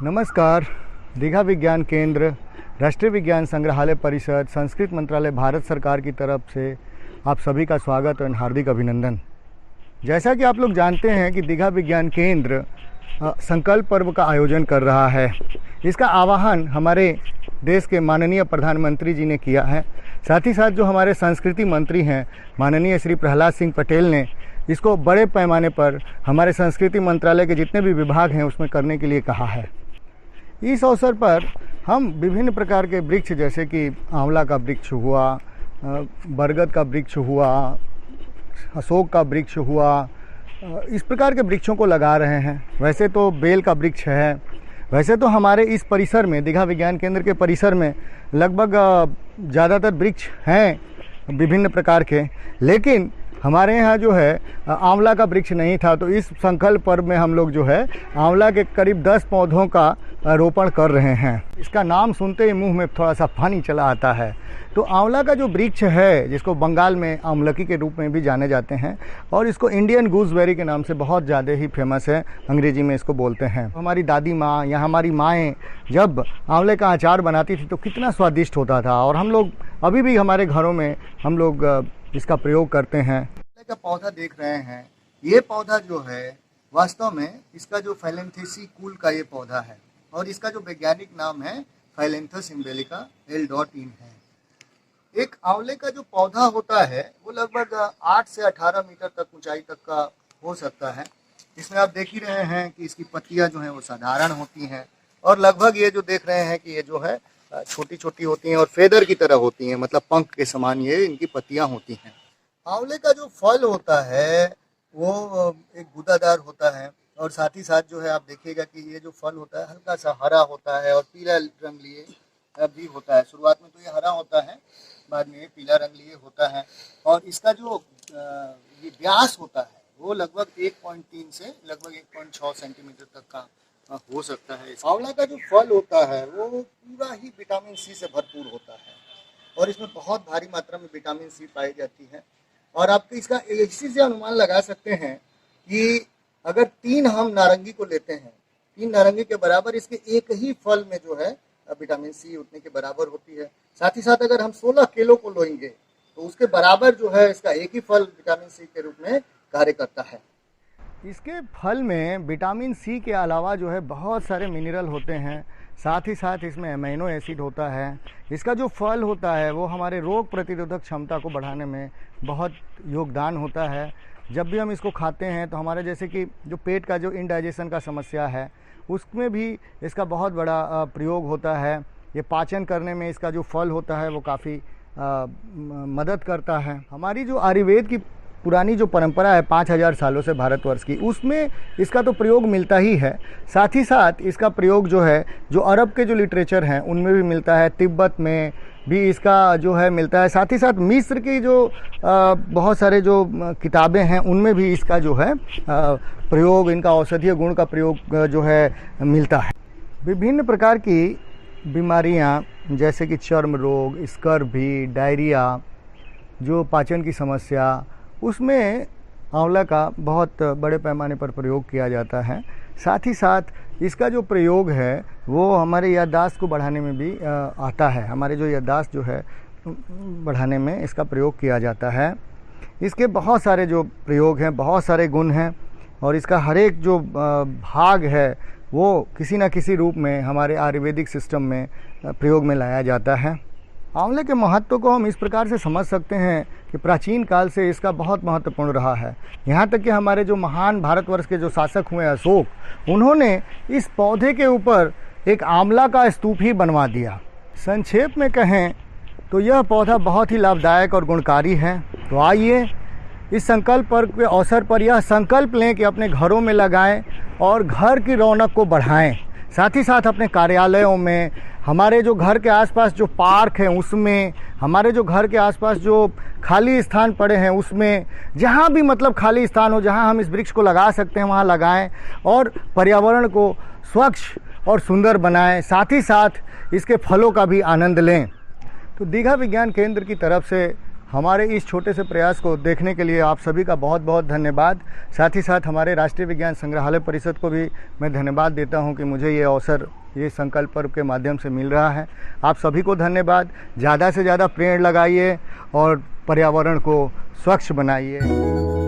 नमस्कार। दीघा विज्ञान केंद्र, राष्ट्रीय विज्ञान संग्रहालय परिषद, संस्कृत मंत्रालय, भारत सरकार की तरफ से आप सभी का स्वागत और हार्दिक अभिनंदन। जैसा कि आप लोग जानते हैं कि दीघा विज्ञान केंद्र संकल्प पर्व का आयोजन कर रहा है। इसका आह्वान हमारे देश के माननीय प्रधानमंत्री जी ने किया है। साथ ही साथ जो हमारे संस्कृति मंत्री हैं माननीय श्री प्रहलाद सिंह पटेल ने इसको बड़े पैमाने पर हमारे संस्कृति मंत्रालय के जितने भी विभाग हैं उसमें करने के लिए कहा है। इस अवसर पर हम विभिन्न प्रकार के वृक्ष जैसे कि आंवला का वृक्ष हुआ, बरगद का वृक्ष हुआ, अशोक का वृक्ष हुआ, इस प्रकार के वृक्षों को लगा रहे हैं। वैसे तो बेल का वृक्ष है। वैसे तो हमारे इस परिसर में, दीघा विज्ञान केंद्र के परिसर में लगभग ज़्यादातर वृक्ष हैं विभिन्न प्रकार के, लेकिन हमारे यहाँ जो है आंवला का वृक्ष नहीं था। तो इस संकल्प पर्व में हम लोग जो है आंवला के करीब 10 पौधों का रोपण कर रहे हैं। इसका नाम सुनते ही मुंह में थोड़ा सा पानी चला आता है। तो आंवला का जो वृक्ष है, जिसको बंगाल में आमलकी के रूप में भी जाने जाते हैं और इसको इंडियन गूसबेरी के नाम से बहुत ज़्यादा ही फेमस है, अंग्रेजी में इसको बोलते हैं। हमारी दादी माँ या हमारी माएँ जब आंवले का अचार बनाती थी तो कितना स्वादिष्ट होता था, और हम लोग अभी भी हमारे घरों में हम लोग इसका प्रयोग करते हैं। आंवले का पौधा देख रहे हैं, ये पौधा जो है वास्तव में इसका जो फाइलेंथेसी कुल का ये पौधा है और इसका जो वैज्ञानिक नाम है फाइलेंथस इम्बेलिका L.in है। एक आंवले का जो पौधा होता है वो लगभग 8 से 18 मीटर तक ऊंचाई तक का हो सकता है। इसमें आप देख ही रहे हैं कि इसकी पत्तियां जो हैं वो साधारण होती हैं और लगभग ये जो देख रहे हैं कि ये जो है छोटी छोटी होती हैं और फेदर की तरह होती हैं, मतलब पंख के समान ये इनकी पत्तियां होती हैं। आंवले का जो फल होता है वो एक गूदादार होता है और साथ ही साथ जो है आप देखिएगा कि ये जो फल होता है हल्का सा हरा होता है और पीला रंग लिए भी होता है। शुरुआत में तो ये हरा होता है, बाद में ये पीला रंग लिए होता है और इसका जो ये व्यास होता है वो लगभग 1.3 से लगभग 1.6 सेंटीमीटर तक का हो सकता है। आंवला का जो फल होता है वो पूरा ही विटामिन सी से भरपूर होता है और इसमें बहुत भारी मात्रा में विटामिन सी पाई जाती है। और आप इसका इसी से अनुमान लगा सकते हैं कि अगर 3 हम नारंगी को लेते हैं, 3 नारंगी के बराबर इसके एक ही फल में जो है विटामिन सी उतने के बराबर होती है। साथ ही साथ अगर हम 16 केलों को लेंगे तो उसके बराबर जो है इसका एक ही फल विटामिन सी के रूप में कार्य करता है। इसके फल में विटामिन सी के अलावा जो है बहुत सारे मिनरल होते हैं। साथ ही साथ इसमें अमीनो एसिड होता है। इसका जो फल होता है वो हमारे रोग प्रतिरोधक क्षमता को बढ़ाने में बहुत योगदान होता है। जब भी हम इसको खाते हैं तो हमारे जैसे कि जो पेट का जो इंडाइजेशन का समस्या है उसमें भी इसका बहुत बड़ा प्रयोग होता है। ये पाचन करने में इसका जो फल होता है वो काफ़ी मदद करता है। हमारी जो आयुर्वेद की पुरानी जो परंपरा है 5000 सालों से भारतवर्ष की, उसमें इसका तो प्रयोग मिलता ही है। साथ ही साथ इसका प्रयोग जो है जो अरब के जो लिटरेचर हैं उनमें भी मिलता है, तिब्बत में भी इसका जो है मिलता है। साथ ही साथ मिस्र की जो बहुत सारे जो किताबें हैं उनमें भी इसका जो है प्रयोग, इनका औषधीय गुण का प्रयोग जो है मिलता है। विभिन्न प्रकार की बीमारियां जैसे कि चर्म रोग, स्कर्वी, डायरिया, जो पाचन की समस्या, उसमें आंवला का बहुत बड़े पैमाने पर प्रयोग किया जाता है। साथ ही साथ इसका जो प्रयोग है वो हमारे याददाश्त को बढ़ाने में भी आता है। हमारे जो याददाश्त जो है बढ़ाने में इसका प्रयोग किया जाता है। इसके बहुत सारे जो प्रयोग हैं, बहुत सारे गुण हैं और इसका हर एक जो भाग है वो किसी न किसी रूप में हमारे आयुर्वेदिक सिस्टम में प्रयोग में लाया जाता है। आंवले के महत्व को हम इस प्रकार से समझ सकते हैं कि प्राचीन काल से इसका बहुत महत्वपूर्ण रहा है। यहाँ तक कि हमारे जो महान भारतवर्ष के जो शासक हुए अशोक, उन्होंने इस पौधे के ऊपर एक आंवला का स्तूप ही बनवा दिया। संक्षेप में कहें तो यह पौधा बहुत ही लाभदायक और गुणकारी है। तो आइए इस संकल्प पर्व के अवसर पर यह संकल्प लें कि अपने घरों में लगाएं और घर की रौनक को बढ़ाएं। साथ ही साथ अपने कार्यालयों में, हमारे जो घर के आसपास जो पार्क हैं उसमें, हमारे जो घर के आसपास जो खाली स्थान पड़े हैं उसमें, जहाँ भी मतलब खाली स्थान हो जहाँ हम इस वृक्ष को लगा सकते हैं वहाँ लगाएं और पर्यावरण को स्वच्छ और सुंदर बनाएं। साथ ही साथ इसके फलों का भी आनंद लें। तो दीघा विज्ञान केंद्र की तरफ से हमारे इस छोटे से प्रयास को देखने के लिए आप सभी का बहुत बहुत धन्यवाद। साथ ही साथ हमारे राष्ट्रीय विज्ञान संग्रहालय परिषद को भी मैं धन्यवाद देता हूं कि मुझे ये अवसर ये संकल्प पर्व के माध्यम से मिल रहा है। आप सभी को धन्यवाद। ज़्यादा से ज़्यादा पेड़ लगाइए और पर्यावरण को स्वच्छ बनाइए।